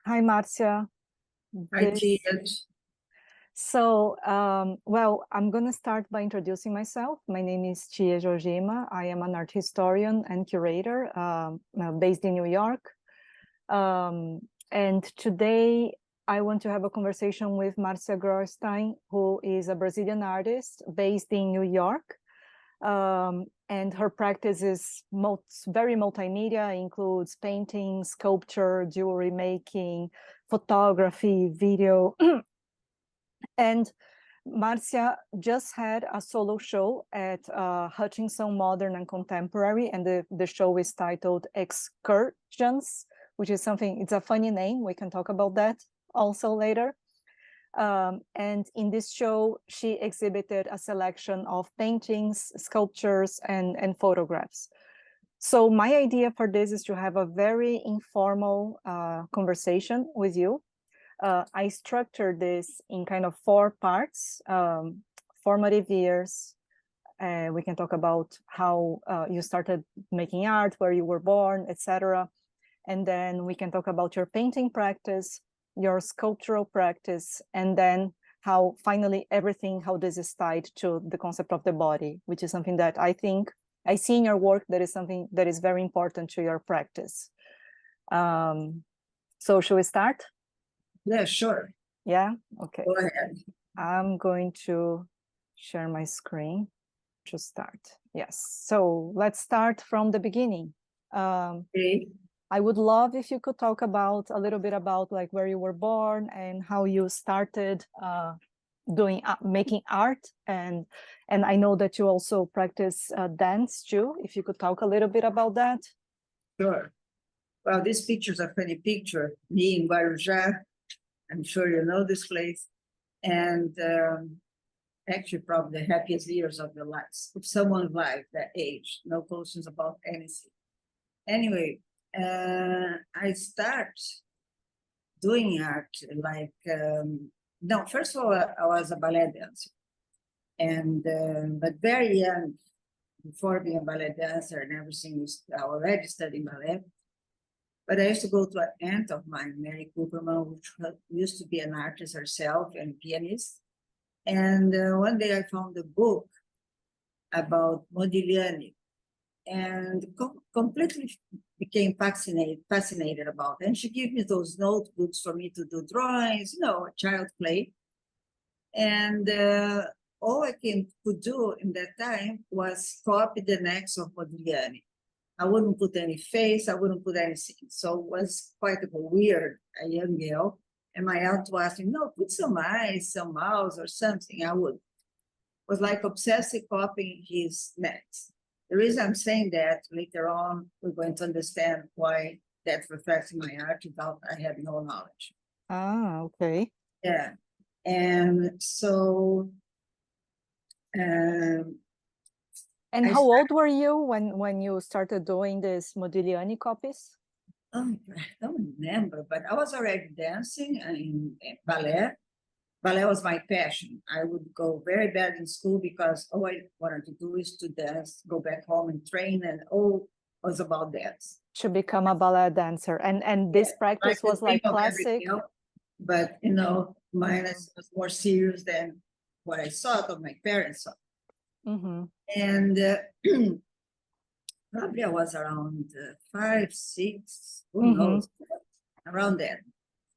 Hi, Marcia. Hi, This, Tia. well, I'm going to start by introducing myself. My name is Jojima. I am an art historian and curator based in New York. And today I want to have a conversation with Marcia Grostein, who is a Brazilian artist based in New York. And her practice is very multimedia, includes painting, sculpture, jewelry making, photography, video. And Marcia just had a solo show at Hutchinson Modern and Contemporary, and the show is titled Excursions, which is something, it's a funny name. We can talk about that also later. And in this show, she exhibited a selection of paintings, sculptures, and photographs. So my idea for this is to have a very informal conversation with you. I structured this in kind of 4 parts: formative years. We can talk about how you started making art, where you were born, etc. And then we can talk about your painting practice, your sculptural practice, and then how finally everything, how this is tied to the concept of the body, which is something that I think I see in your work that is something that is very important to your practice. So should we start? Yeah, sure. Yeah, okay. Go ahead. I'm going to share my screen to start. Yes, so let's start from the beginning. Okay. I would love if you could talk about a little bit about like where you were born and how you started making art, and I know that you also practice dance too. If you could talk a little bit about that. Sure. Well, this picture's a funny picture. Me in Guarujá. I'm sure you know this place. And actually, probably the happiest years of your lives. If someone like that age, no questions about anything. Anyway, I start doing art like, no, first of all, I was a ballet dancer. And, but very young, before being a ballet dancer and everything, I already studying ballet. But I used to go to an aunt of mine, Mary Cooperman, which used to be an artist herself and pianist. And one day I found a book about Modigliani and completely became fascinated about it. And she gave me those notebooks for me to do drawings, child play. And all I could do in that time was copy the necks of Modigliani. I wouldn't put any face, I wouldn't put anything. So it was quite weird, a young girl. And my aunt was asking, no, put some eyes, some mouths or something. I would. It was like obsessive copying his necks. The reason I'm saying that later on, we're going to understand why that reflects in my art without I had no knowledge. Ah, okay. Yeah. And so and how old were you when you started doing these Modigliani copies? I don't remember, but I was already dancing in ballet. Ballet was my passion. I would go very bad in school because all I wanted to do is to dance, go back home and train, and all was about dance. To become a ballet dancer. And this practice was like classic. But mine was more serious than what I saw, what my parents saw. Mm-hmm. And probably I was around 5, 6, who knows, around that.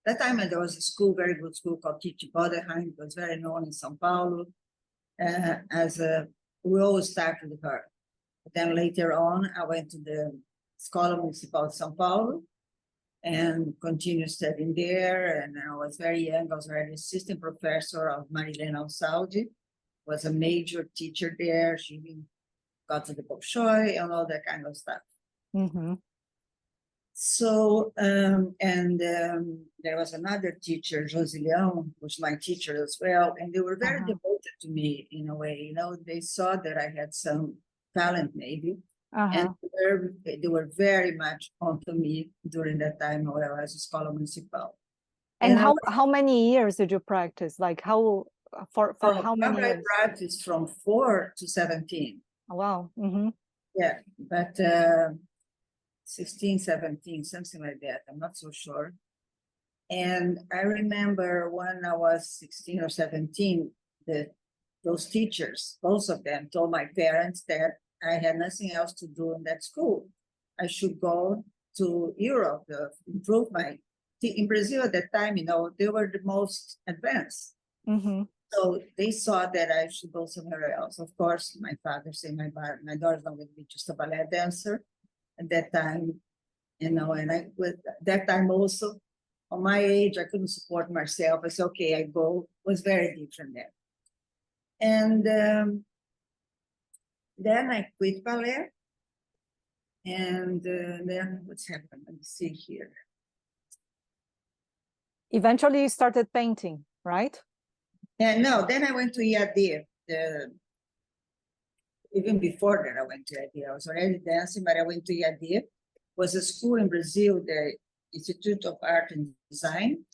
That time there was a school, very good school called Titi Boderheim. It was very known in São Paulo. We always started with her. But then later on, I went to the Escola Municipal de São Paulo and continued studying there. And I was very young. I was already assistant professor of Marilena Alsaldi. Was a major teacher there. She even got to the Bolshoi and all that kind of stuff. Mm-hmm. So, there was another teacher, Josilian, who was my teacher as well, and they were very devoted to me in a way. They saw that I had some talent, maybe, and they were very much onto me during that time when I was Escola Municipal. And how many years did you practice? Like how for how many years? I practiced from 4 to 17. Oh, wow. Mm-hmm. Yeah, but 16, 17, something like that. I'm not so sure. And I remember when I was 16 or 17, those teachers, both of them, told my parents that I had nothing else to do in that school. I should go to Europe to improve my. In Brazil at that time, they were the most advanced. Mm-hmm. So they saw that I should go somewhere else. Of course, my father said my daughter's not going to be just a ballet dancer. At that time, and with that time also, on my age, I couldn't support myself. I said, okay, I go. It was very different then. And then I quit ballet. And then what's happened? Let me see here. Eventually you started painting, right? And no, then I went to EAD. Even before that, I went to EAD. I was already dancing, but I went to EAD. It was a school in Brazil, the Institute of Art and Design,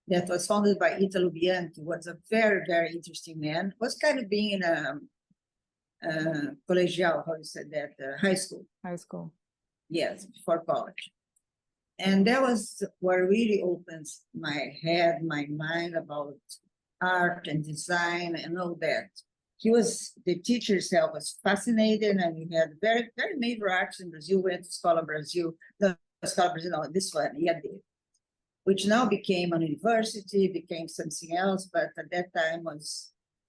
that was founded by Italo Bianchi, who was a very, very interesting man. It was kind of being in a collegial, how you said that, high school. High school. Yes, before college. And that was what really opens my head, my mind about art and design and all that. The teacher himself was fascinated, and he had very, very major arts in Brazil, went to Escola Brazil, no, this one, which now became a university, became something else, but at that time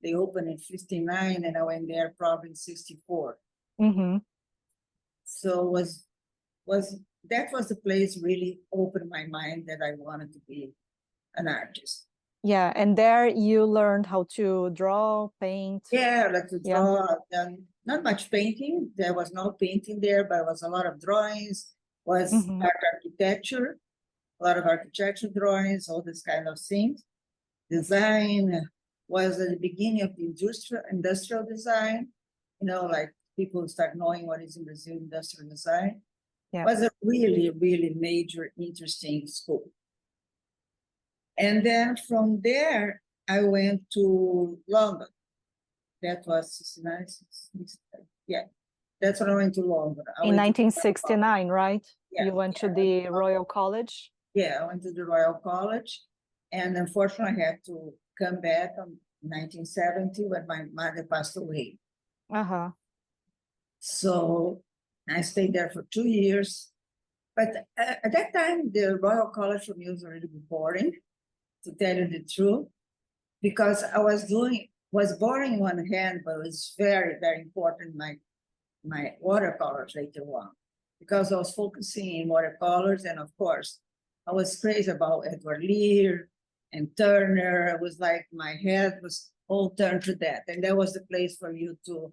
they opened in 59, and I went there probably in 64. Mm-hmm. So that was the place really opened my mind that I wanted to be an artist. Yeah, and there you learned how to draw, paint. Yeah, like to draw. Not much painting. There was no painting there, but it was a lot of drawings. Was architecture, a lot of architecture drawings, all this kind of things. Design was at the beginning of the industrial design. Like people start knowing what is in Brazil industrial design. Yeah. Was a really, really major, interesting school. And then from there, I went to London. That was 69, yeah. That's when I went to London. In 1969, right? Yeah, you went to the Royal College? Yeah, I went to the Royal College. And unfortunately, I had to come back in 1970 when my mother passed away. Uh-huh. So I stayed there for 2 years. But at that time, the Royal College for me was really boring, to tell you the truth, because I was boring one hand, but it was very, very important, my watercolors later on, because I was focusing in watercolors. And of course, I was crazy about Edward Lear and Turner. It was like my head was all turned to that. And that was the place for you to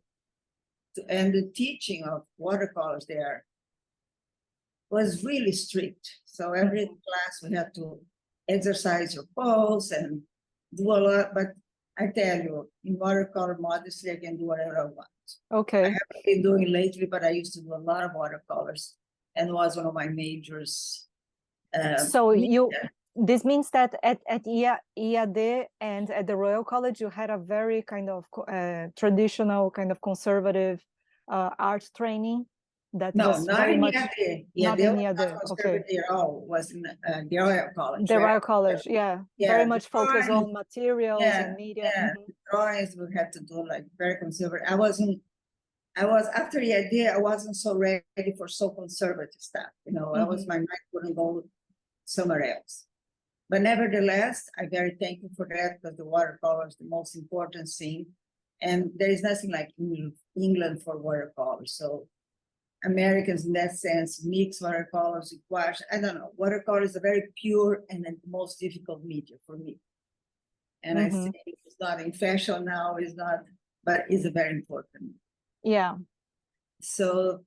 and the teaching of watercolors there was really strict. So every class we had to exercise your pose and do a lot. But I tell you, in watercolor, modestly, I can do whatever I want. Okay. I haven't been doing lately, but I used to do a lot of watercolors, and it was one of my majors. So this means that at EAD and at the Royal College, you had a very kind of traditional, kind of conservative art training. That no, was not very in much EAD. not in EAD. Okay. Was in the Royal College. The Royal College, yeah. Very much focused on materials and media. Yeah, drawings we had to do like very conservative. I was after EAD, I wasn't so ready for so conservative stuff. I was, my mind wouldn't go somewhere else. But nevertheless, I'm very thankful for that, because the watercolor is the most important thing. And there is nothing like England for watercolor. So Americans in that sense mix watercolors with gouache. I don't know. Watercolor is a very pure and the most difficult medium for me. And I think it's not in fashion now, it's not, but it's a very important. Yeah. So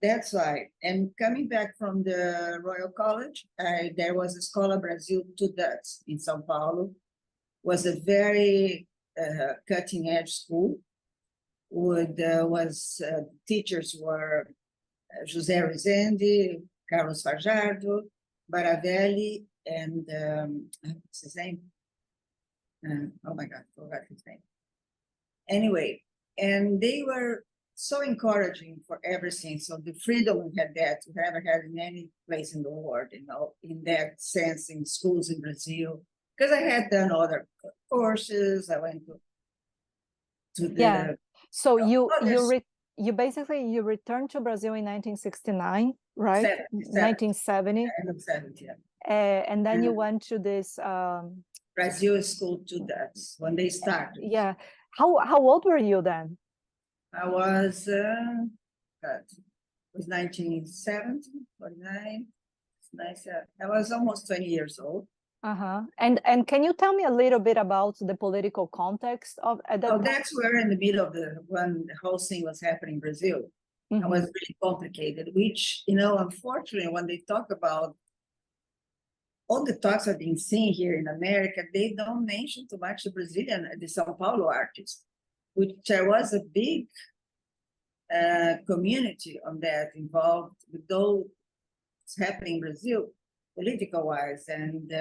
that's why. And coming back from the Royal College, there was Escola Brazil 2 Dutch in São Paulo. Was a very cutting edge school. Teachers were José Rezende, Carlos Fajardo, Baravelli, and what's his name? Oh my God, I forgot his name. Anyway, and they were so encouraging for everything. So the freedom we had that we never had in any place in the world, you know, in that sense, in schools in Brazil, because I had done other courses. I went to the Yeah. So others, you basically you returned to Brazil in 1969, right? 1970. 70, And then you went to this Brazil school to that when they started. yeah. How old were you then? I was God, it was 1970, 49. Nice. I was almost 20 years old. Uh-huh. And can you tell me a little bit about the political context of at that Oh, time? that's where in the middle of when the whole thing was happening in Brazil. It was really complicated, which, you know, unfortunately, when they talk about all the talks I've been seeing here in America, they don't mention too much the Brazilian, the Sao Paulo artists, which there was a big community on that involved with those happening in Brazil, political wise. And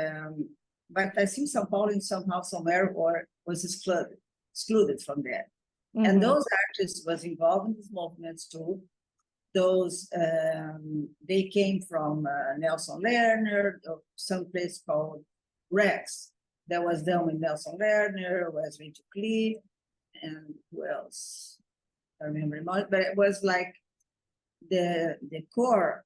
but I think Sao Paulo somehow, somewhere, or was excluded from that. And those artists was involved in these movements too. Those they came from Nelson Lerner, some place called Rex. That was done with Nelson Lerner, was Richard Cliff, and who else? I remember much, but it was like the core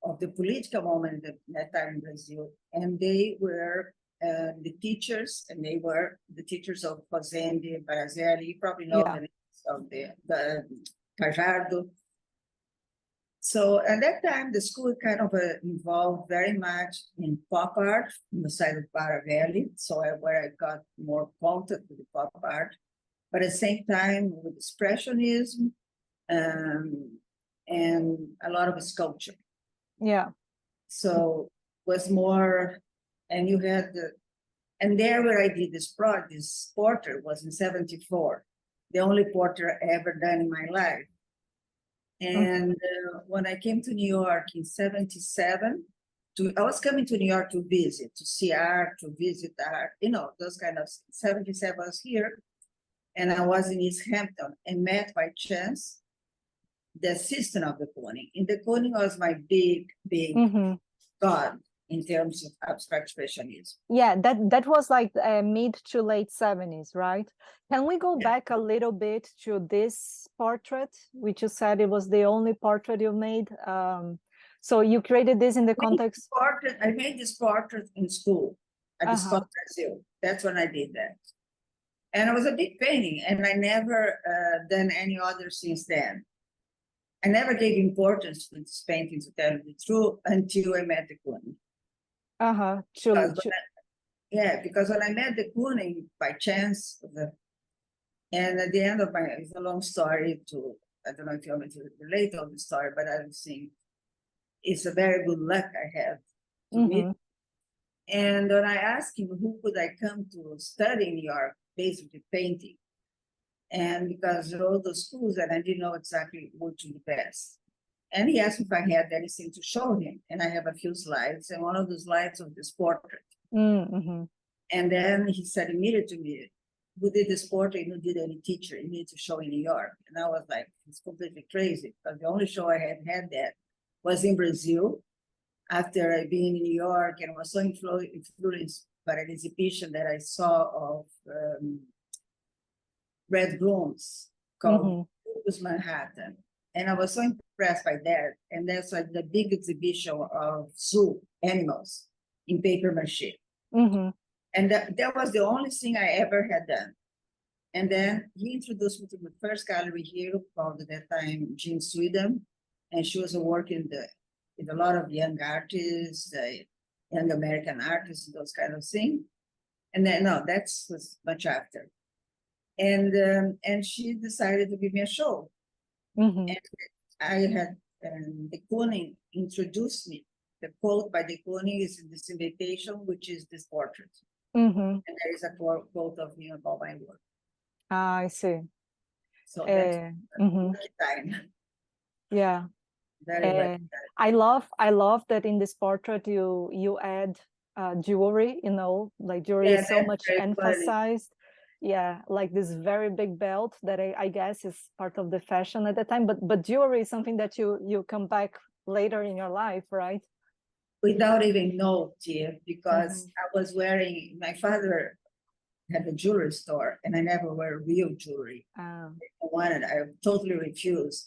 of the political moment at that time in Brazil. And they were the teachers, and they were the teachers of Fazende, Barazelli. You probably know the names of the Cajardo. So at that time, the school kind of involved very much in pop art on the side of Baravelli. So where I got more contact with the pop art, but at the same time with expressionism and a lot of sculpture. Yeah. So was more, and you had and there where I did this portrait was in 74, the only portrait I ever done in my life. And when I came to New York in 77, I was coming to New York to visit, to see art, to visit art, you know, those kind of 77 I was here. And I was in East Hampton and met by chance the assistant of the Koenig. And the Koenig was my big god in terms of abstract expressionism. Yeah, that was like mid to late 70s, right? Can we go back a little bit to this portrait, which you said it was the only portrait you made? So you created this in the context. I made this portrait in school at the Scott Brazil. That's when I did that. And it was a big painting, and I never done any other since then. I never gave importance to this painting, to tell you the truth, until I met the Koenig. Because when I met the Koenig by chance, and at the end of it's a long story I don't know if you want me to relate all the story, but I think it's a very good luck I have to meet. And when I asked him who could I come to study in New York, basically painting, and because all those schools and I didn't know exactly what to do best. And he asked me if I had anything to show him. And I have a few slides, and one of the slides of this portrait. And then he said immediately to me, who did this portrait, who did any teacher, you need to show in New York. And I was like, it's completely crazy, because the only show I had that was in Brazil, after I'd been in New York, and was so influenced by an exhibition that I saw of Red Blooms called Manhattan. And I was so impressed by that. And that's like the big exhibition of zoo animals in paper mache. And that was the only thing I ever had done. And then he introduced me to the first gallery here called at that time Jean Sweden. And she was working with a lot of young artists, young American artists, those kind of things. And then, no, that was much after. And she decided to give me a show. And I had the Koenig introduced me. The quote by the Koenig is in this invitation, which is this portrait. And there is a quote of me about my work. I see. So that's a lucky time. Yeah. I love that in this portrait you add jewelry, you know, like jewelry is so much emphasized. yeah, like this very big belt that I guess is part of the fashion at the time. But jewelry is something that you come back later in your life, right? Without even know, dear, because Mhm. I was wearing, my father had a jewelry store and I never wear real jewelry. Ah, I totally refused.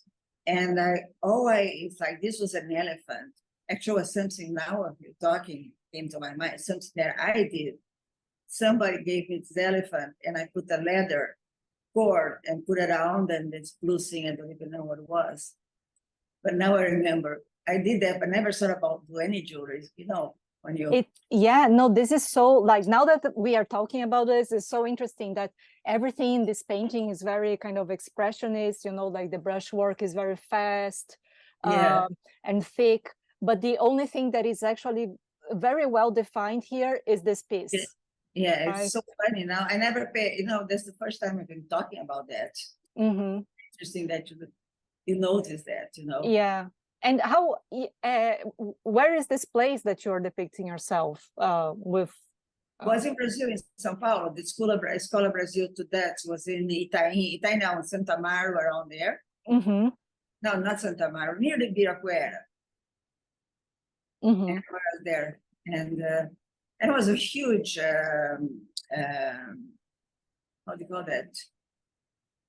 And it's like this was an elephant. Actually, was something now of you talking came to my mind, something that I did. Somebody gave me this elephant and I put a leather cord and put it around and this blue thing, I don't even know what it was. But now I remember I did that, but never thought about do any jewelry, when you yeah, no, this is so, like, now that we are talking about this, it's so interesting that everything in this painting is very kind of expressionist, like the brushwork is very fast, yeah. and thick, but the only thing that is actually very well defined here is this piece, Yeah, it's right? so funny now. I never pay, that's the first time I've been talking about that. Mm-hmm. Interesting that you notice that, Yeah. And where is this place that you're depicting yourself with? Was in Brazil, in São Paulo, the Escola Brasil to that was in Itaim now, in Santa Amaro, around there. Mm-hmm. No, not Santa Amaro, near the Ibirapuera. Mm-hmm. And I was there. And it was a huge, how do you call that?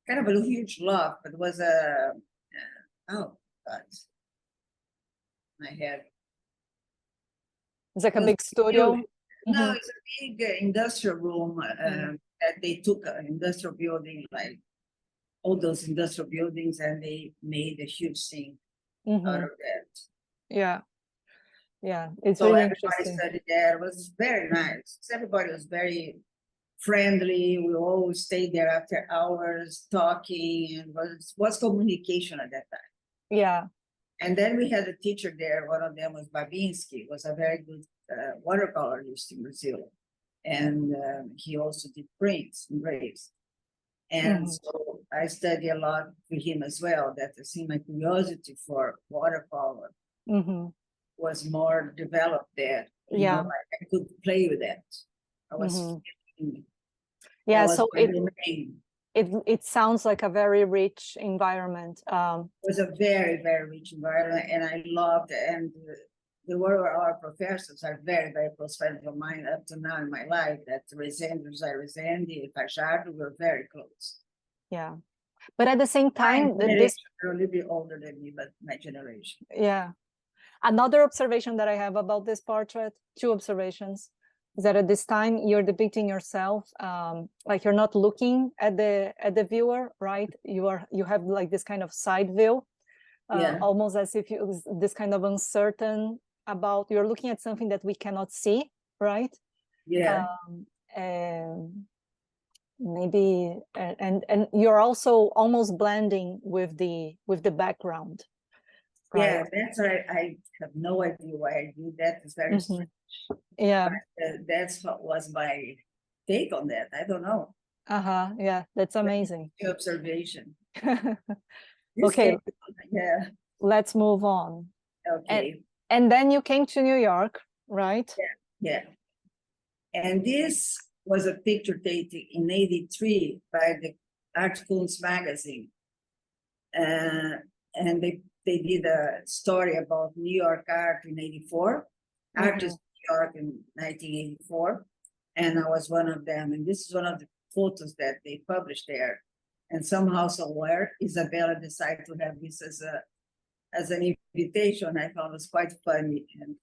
Kind of a huge loft, but it was oh, God, my head. It's like a It was big studio. huge. No, Mm-hmm. it's a big industrial room that they took an industrial building, like all those industrial buildings, and they made a huge thing out of that. Yeah. Yeah, it's So really everybody interesting. studied there. It was very nice. Everybody was very friendly. We all stayed there after hours talking, and was communication at that time. Yeah. And then we had a teacher there. One of them was Babinski, was a very good watercolorist in Brazil. And he also did prints and graves. And so I studied a lot with him as well. That I think my curiosity for watercolor was more developed there. Yeah. Like I could play with that. I was, Yeah, that was so my domain. it sounds like a very rich environment. It was a very, very rich environment, and I loved it. And our professors are very, very close friends of mine up to now in my life. That José Rezende, Fajardo were very close. Yeah, but at the same time, They're a little bit older than me, but my generation. Yeah. Another observation that I have about this portrait, two observations, is that at this time you're depicting yourself like you're not looking at the viewer, right? You have like this kind of side view, almost as if you this kind of uncertain about, you're looking at something that we cannot see, right? Yeah. And maybe and you're also almost blending with the background. Right. Yeah, that's right. I have no idea why I do that. It's very strange. Yeah. But, that's what was my take on that. I don't know. Yeah, that's amazing. Observation. Okay. Yeah. Let's move on. Okay. And then you came to New York, right? Yeah. And this was a picture taken in '83 by the Art Kunst magazine. And they did a story about New York art in '84, artists New York in 1984, and I was one of them. And this is one of the photos that they published there. And somehow, somewhere, Isabella decided to have this as an invitation. I thought it was quite funny and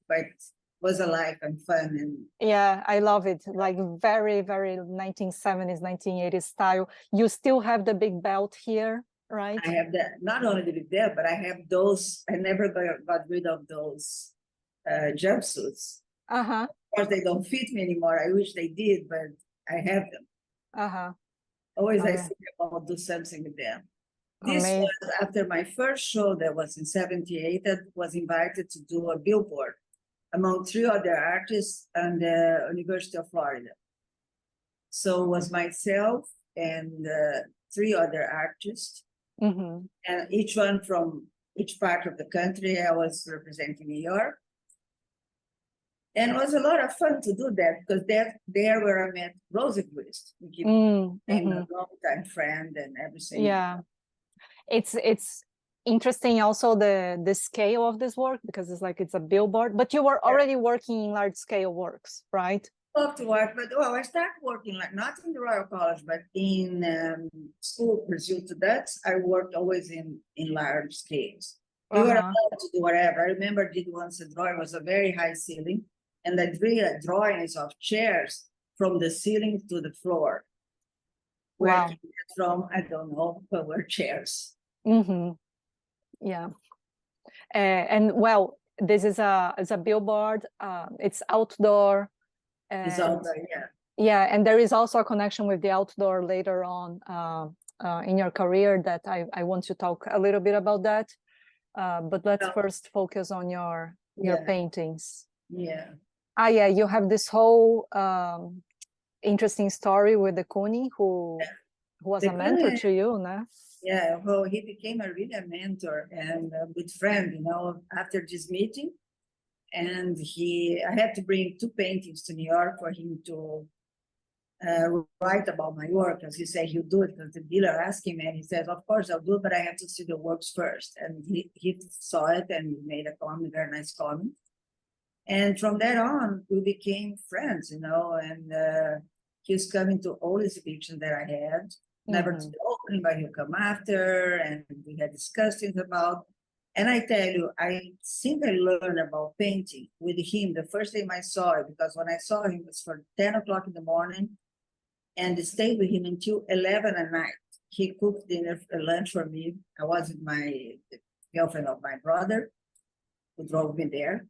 was alive and fun. And yeah, I love it. Like very, very 1970s, 1980s style. You still have the big belt here, right? I have that, not only the big belt, but I have those. I never got rid of those jumpsuits. Of course, they don't fit me anymore. I wish they did, but I have them. Always I think about do something with them. This was after my first show that was in '78 that was invited to do a billboard among 3 other artists and the University of Florida. So it was myself and 3 other artists, and each one from each part of the country. I was representing New York. And it was a lot of fun to do that because there where I met Rosenquist. We keep being a long-time friend and everything. Yeah, it's interesting also the scale of this work, because it's like it's a billboard, but you were already working in large scale works, right? To work, but well, I started working like not in the Royal College, but in school pursuit to that. I worked always in large scales. We were allowed to do whatever. I remember did once a drawing, was a very high ceiling, and I drew drawings of chairs from the ceiling to the floor. Where Wow. it came from, I don't know, but were chairs. Yeah. And well, this is a billboard. It's outdoor. It's outdoor, yeah. Yeah, and there is also a connection with the outdoor later on in your career that I want to talk a little bit about that. But let's first focus on your paintings. Yeah. Yeah, you have this whole interesting story with the Kuni, who was a mentor to you, no? Yeah, well, he became really a mentor and a good friend, you know, after this meeting. And I had to bring 2 paintings to New York for him to write about my work. As he said, he'll do it because the dealer asked him, and he said, of course I'll do it, but I have to see the works first. And he saw it and made a comment, very nice comment. And from that on, we became friends, you know, and he was coming to all exhibitions that I had, never to the opening, but he'll come after, and we had discussed things about. And I tell you, I think I learned about painting with him the first time I saw it, because when I saw him, it was for 10 o'clock in the morning, and I stayed with him until 11 at night. He cooked dinner, lunch for me. I was with the girlfriend of my brother, who drove me there.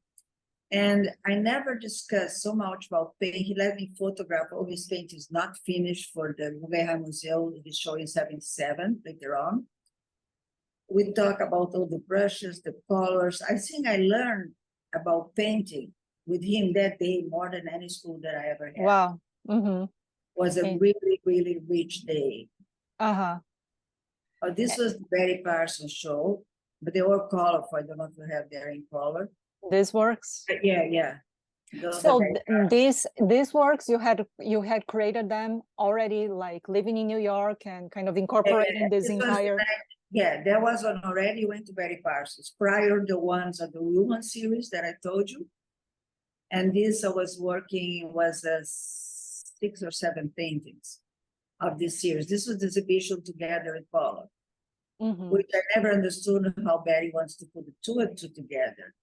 And I never discussed so much about paint. He let me photograph all his paintings not finished for the Guggenheim Museum. He's showing 77 later on. We talk about all the brushes, the colors. I think I learned about painting with him that day more than any school that I ever had. Wow. Was a really, really rich day. This was the Betty Parsons show, but they were colorful. I don't know if you have there in color. This works? Yeah. So these works, you had created them already, like living in New York and kind of incorporating this entire. There was one already went to Betty Parsons prior to the ones of the Woman series that I told you. And this I was working was 6 or 7 paintings of this series. This was the exhibition Together in Color, which I never understood how Betty wants to put the 2 and 2 together.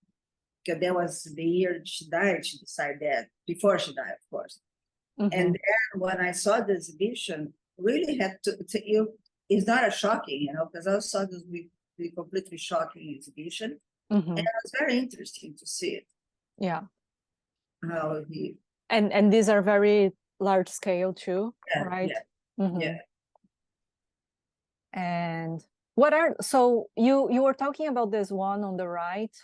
Because that was the year she died, she decided that, before she died, of course. And then when I saw the exhibition, really had to it's not a shocking, you know, because I saw this be completely shocking exhibition. And it was very interesting to see it. Yeah. How he and these are very large scale too, right? Yeah. And so you were talking about this one on the right,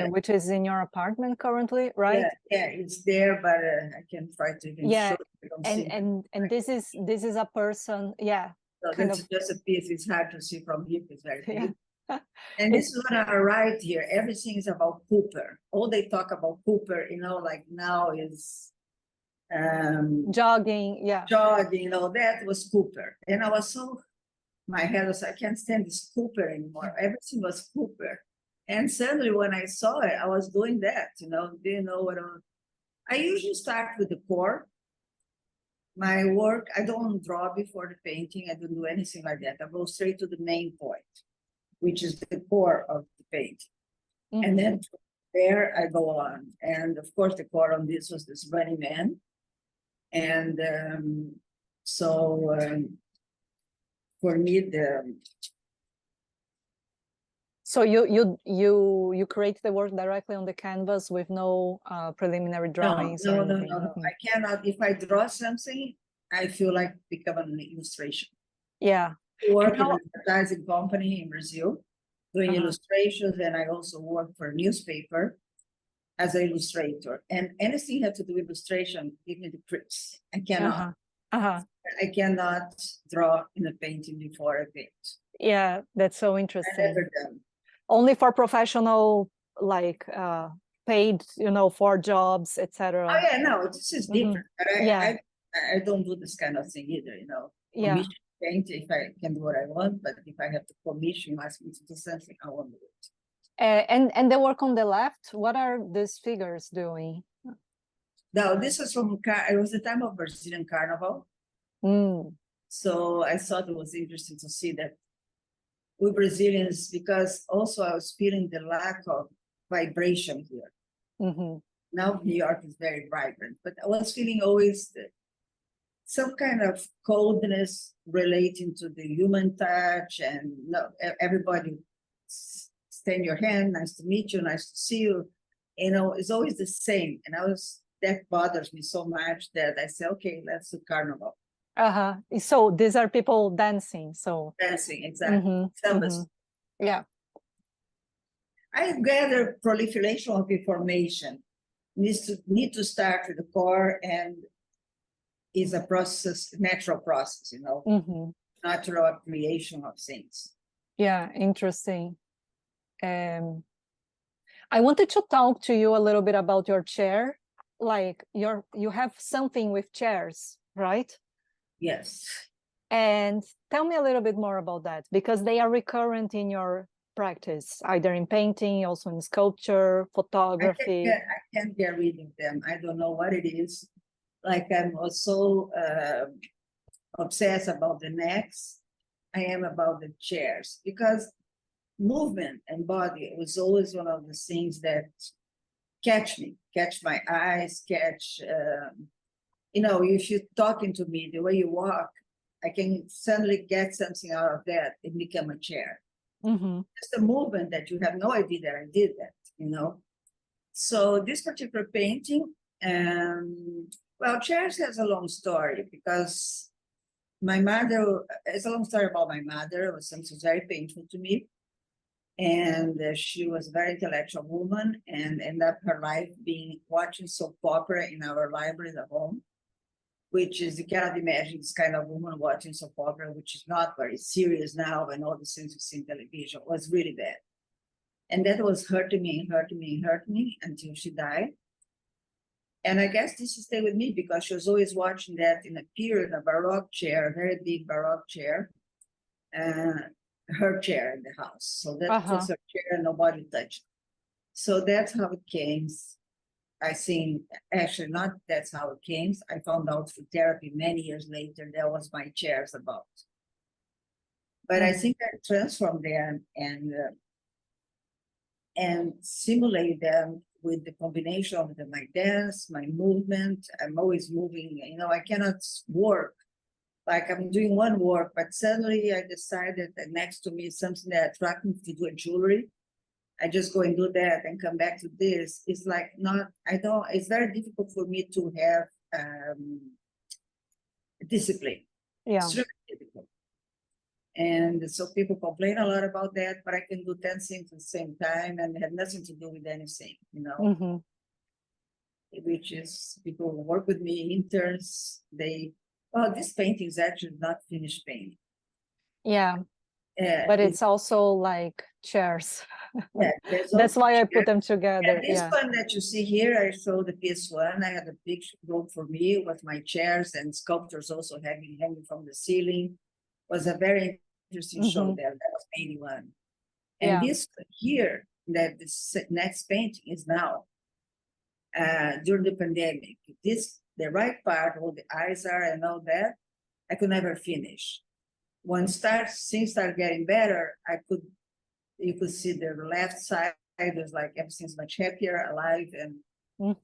which is in your apartment currently, right? Yeah, it's there, but I can try to even show it. And this is a person, so that's just a piece. It's hard to see from here. It's very big. And this is what I write here. Everything is about Cooper. All they talk about Cooper, you know, like now is jogging, you know, that was Cooper. And I was my head was, I can't stand this Cooper anymore. Everything was Cooper. And suddenly when I saw it, I was doing that, you know, didn't know what I usually start with the core. My work, I don't draw before the painting. I don't do anything like that. I go straight to the main point, which is the core of the painting. And then from there I go on. And of course, the core on this was this running man. And for me, so you create the work directly on the canvas with no preliminary drawings? No. I cannot. If I draw something, I feel like become an illustration. Yeah. I work in an advertising company in Brazil, doing illustrations, and I also work for a newspaper as an illustrator. And anything have to do with illustration, give me the prints. I cannot. I cannot draw in a painting before I paint. Yeah, that's so interesting. I never done. Only for professional, like paid, you know, for jobs, Oh, etc. yeah, no, this is different. But Yeah. I don't do this kind of thing either, you know. Yeah. Commission paint if I can do what I want, but if I have to commission, ask me to do something, I won't do it. And the work on the left, what are these figures doing? Now, this was it was the time of Brazilian Carnival. Mm. So I thought it was interesting to see that we Brazilians, because also I was feeling the lack of vibration here. Mm-hmm. Now New York is very vibrant, but I was feeling always some kind of coldness relating to the human touch, and no, everybody extend your hand, nice to meet you, nice to see you. You know, it's always the same. And that bothers me so much that I say, okay, let's do carnival. Uh-huh. So these are people dancing. So dancing, exactly. Yeah. I gather proliferation of information need to start with the core, and is a process, natural process, you know, natural creation of things. Yeah, interesting. I wanted to talk to you a little bit about your chair. Like you have something with chairs, right? Yes. And tell me a little bit more about that, because they are recurrent in your practice, either in painting, also in sculpture, photography. I can't get rid of them. I don't know what it is. Like I'm also obsessed about the necks. I am about the chairs, because movement and body was always one of the things that catch my eyes, you know, if you're talking to me, the way you walk, I can suddenly get something out of that and become a chair. Just a movement that you have no idea that I did that, you know. So this particular painting, well, chairs has a long story, because my mother, it's a long story about my mother. It was something very painful to me. And she was a very intellectual woman, and ended up her life being watching soap opera in our library at home, which is, you cannot imagine this kind of woman watching soap opera, which is not very serious now, and all the things you see in television. It was really bad. And that was hurting me until she died. And I guess this stayed with me because she was always watching that in a period, a Baroque chair, a very big Baroque chair, her chair in the house. So that was her chair and nobody touched. So that's how it came. I think, actually, not that's how it came. I found out through therapy many years later, that was my chairs about. But I think I transformed them and simulate them with the combination of my dance, my movement. I'm always moving, you know, I cannot work. Like I'm doing one work, but suddenly I decided that next to me is something that attracted me to do a jewelry. I just go and do that and come back to this. It's like it's very difficult for me to have discipline. Yeah. It's really difficult. And so people complain a lot about that, but I can do 10 things at the same time and have nothing to do with anything, you know. Which is, people who work with me, interns, this painting is actually not finished painting. Yeah. But it's also like chairs. Yeah, that's why I put them together. This one that you see here, I showed the PS1. I had a big group for me with my chairs and sculptures also hanging from the ceiling. It was a very interesting show there. That was 81. And this here, that this next painting is now during the pandemic. The right part, where the eyes are and all that, I could never finish. When things start getting better, you could see the left side was like everything's much happier, alive, and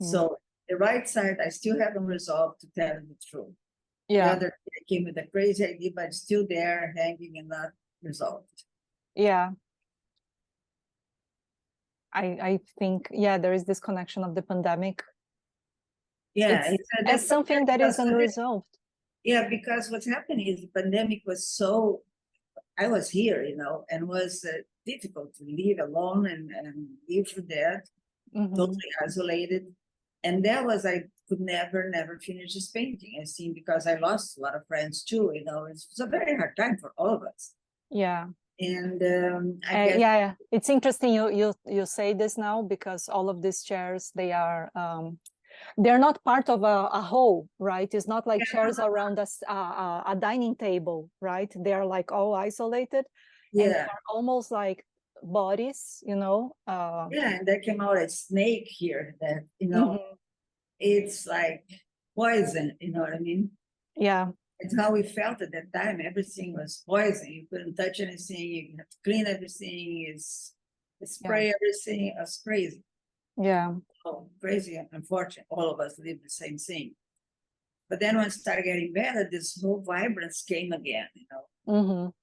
so the right side I still haven't resolved, to tell you the truth. The other came with a crazy idea, but it's still there, hanging and not resolved. Yeah. I think there is this connection of the pandemic. Yeah, as something that is unresolved. Yeah, because what's happening is the pandemic was so. I was here, you know, and was difficult to live alone and live through that, totally isolated. And that was, I could never finish this painting, I think, because I lost a lot of friends too, you know. It was a very hard time for all of us. Yeah. And I guess yeah, it's interesting you say this now, because all of these chairs, they're not part of a whole, right? It's not like chairs around a dining table, right? They're like all isolated, and they are almost like bodies, you know. Yeah, and there came out a snake here that, you know, it's like poison, you know what I mean? Yeah. It's how we felt at that time. Everything was poison. You couldn't touch anything. You had to clean everything. Spray everything. It was crazy. Yeah. Oh, crazy. Unfortunately, all of us lived the same thing. But then when it started getting better, this whole vibrance came again, you know.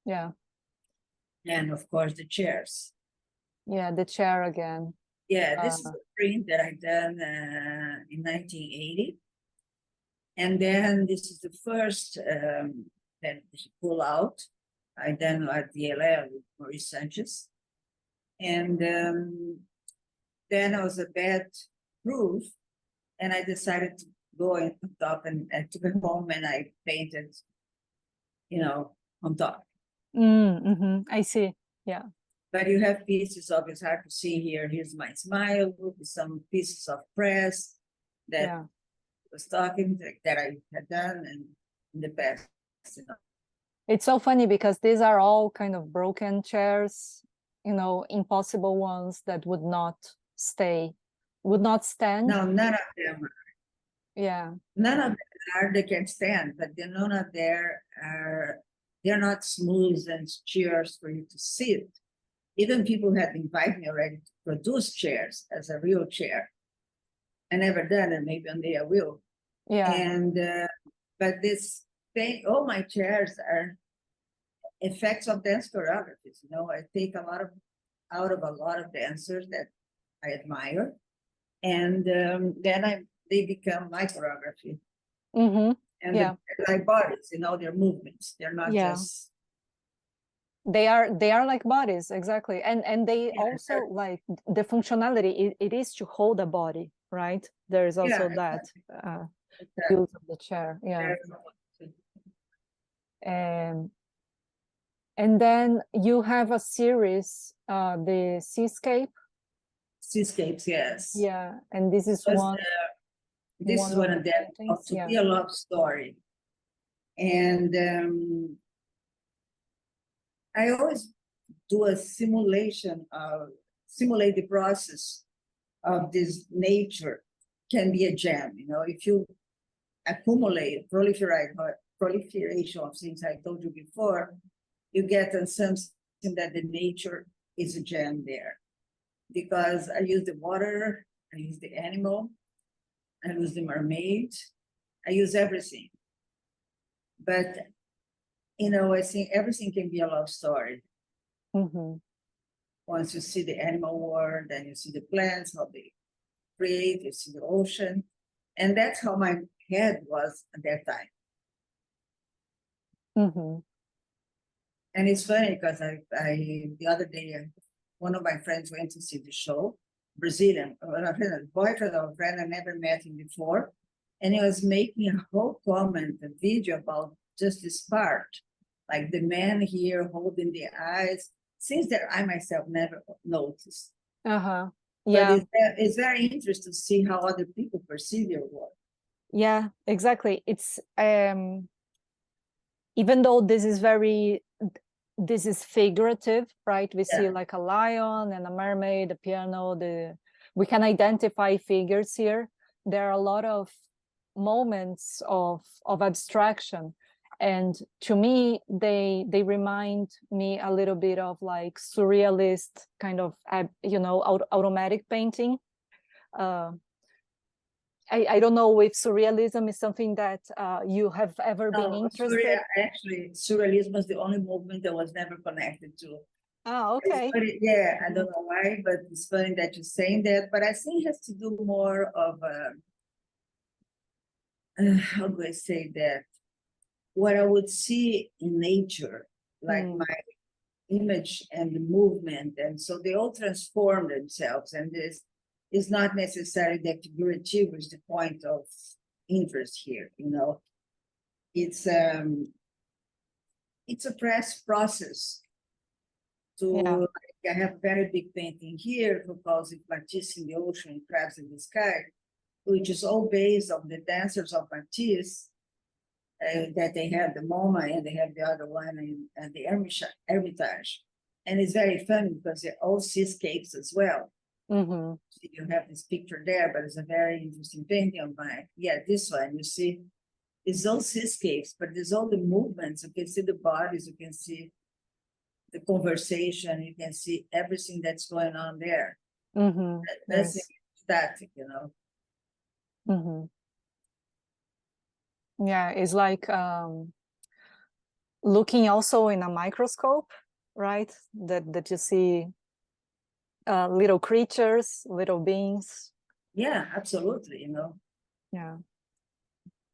Yeah. And of course, the chairs. Yeah, the chair again. Yeah, this is a print that I done in 1980. And then this is the first that he pulled out. I done at the LA with Maurice Sanchez. And then I was a bad proof, and I decided to go on top, and I took it home and I painted, you know, on top. I see. Yeah. But you have pieces of, it's hard to see here. Here's my smile with some pieces of press that was talking that I had done and in the past. You know. It's so funny because these are all kind of broken chairs, you know, impossible ones that would not stand. No, none of them are. Yeah. None of them are, they can stand, but none of them are, they're not smooth and chairs for you to sit. Even people had invited me already to produce chairs as a real chair. I never done it, maybe one day I will. Yeah. And, but this thing, all my chairs are effects of dance choreographers. You know, I take a lot of, out of a lot of dancers that I admire. And then they become my choreography. And they're like bodies, you know, they're movements. They're not just. They are like bodies, exactly. And they also like the functionality, it is to hold a body, right? There is also that use of the chair. Yeah. And then you have a series, the Seascape. Seascapes, yes. Yeah, and this is one. This is one of them, to be a love story. And I always do a simulation of, simulate the process of this nature can be a gem, you know, if you accumulate, proliferation of things I told you before, you get something that the nature is a gem there. Because I use the water, I use the animal, I use the mermaid, I use everything. But, you know, I think everything can be a love story. Once you see the animal world, then you see the plants, how they create, you see the ocean. And that's how my head was at that time. And it's funny because I the other day, one of my friends went to see the show, Brazilian, a boyfriend of a friend, I never met him before. And he was making a whole comment, a video about just this part, like the man here holding the eyes, things that I myself never noticed. Yeah. But it's very interesting to see how other people perceive your work. Yeah, exactly. It's even though this is figurative, right? We see like a lion and a mermaid, a piano, we can identify figures here. There are a lot of moments of abstraction, and to me they remind me a little bit of like surrealist kind of, you know, automatic painting. I don't know if surrealism is something that you have ever been interested. Actually, surrealism is the only movement that was never connected to. Oh, okay. Yeah, I don't know why, but it's funny that you're saying that. But I think it has to do more of how do I say that? What I would see in nature, like my image and the movement, and so they all transform themselves. And this is not necessarily that figurative is the point of interest here. You know, it's a process to, I have a very big painting here who calls it Matisse in the Ocean, Crabs in the Sky, which is all based on the dancers of Matisse, that they have the MoMA and they have the other one in the Hermitage. And it's very funny because they're all seascapes as well. Mm-hmm. You have this picture there, but it's a very interesting painting of mine. Yeah, this one, you see, it's all seascapes, but there's all the movements. You can see the bodies, you can see the conversation, you can see everything that's going on there. Mm-hmm. That's Yes. static, you know. Mm-hmm. Yeah, it's like looking also in a microscope, right? That you see little creatures, little beings. Yeah, absolutely, you know. Yeah.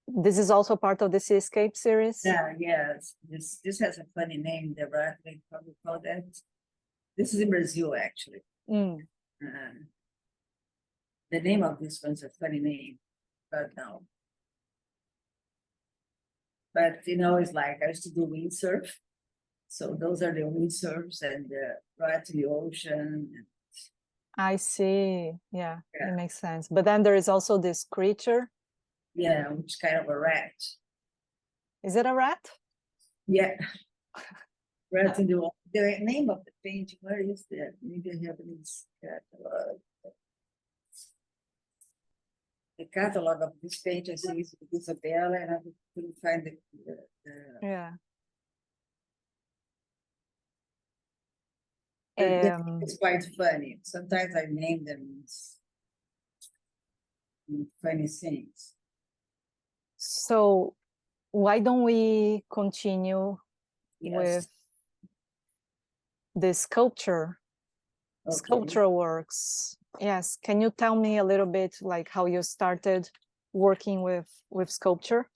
This is also part of the Seascape series. Yeah, yes. This has a funny name, Deborah. I think how we call that. This is in Brazil, actually. Mm. The name of this one's a funny name, but no. But you know, it's like I used to do windsurf. So those are the windsurfs and right in the ocean. I see. Yeah, Yeah. it makes sense. But then there is also this creature. Yeah, which kind of a rat. Is it a rat? Yeah. Rat in the ocean. The name of the painting, where is that? Maybe I have it in this catalog. The catalog of this painting is with Isabella, and I couldn't find the Yeah. it's quite funny. Sometimes I name them funny things. So why don't we continue Yes. with the sculptural works? Yes. Can you tell me a little bit like how you started working with sculpture?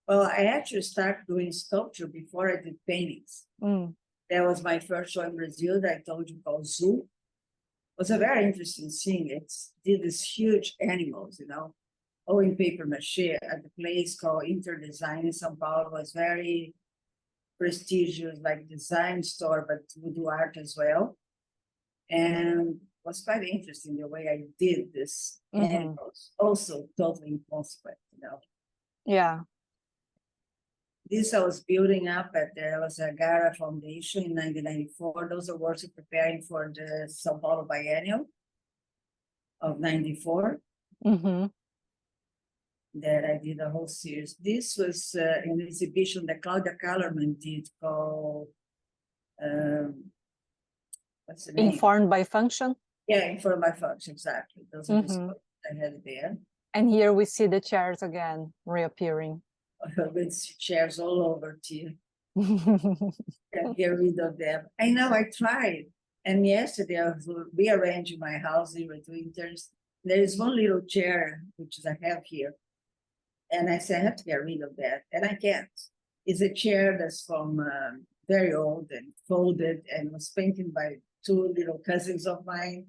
Well, I actually started doing sculpture before I did paintings. Mm. That was my first show in Brazil that I told you called Zoo. It was a very interesting thing. It did these huge animals, you know, all in paper mache at the place called Interdesign in São Paulo. It was very prestigious, like design store, but we do art as well. And it was quite interesting the way I did this animals, also totally inconsequent, you know. Yeah. This I was building up at there was a Gara Foundation in 1994. Those awards are preparing for the São Paulo Biennial of 94. Mm-hmm. That I did a whole series. This was an exhibition that Claudia Kallerman did called, what's the name? Informed by Function? Yeah, Informed by Function, exactly. Those are the sculptures I had there. And here we see the chairs again reappearing. With chairs all over too. Can't get rid of them. I know, I tried. And yesterday I was rearranging my house in winters. There is one little chair, which I have here. And I said, I have to get rid of that. And I can't. It's a chair that's from very old and folded and was painted by two little cousins of mine.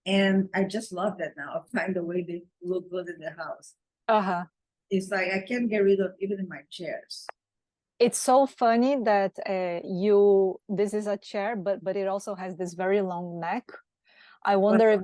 And I just love that now. I find the way they look good in the house. Uh-huh. It's like I can't get rid of even my chairs. It's so funny that this is a chair, but it also has this very long neck. I wonder if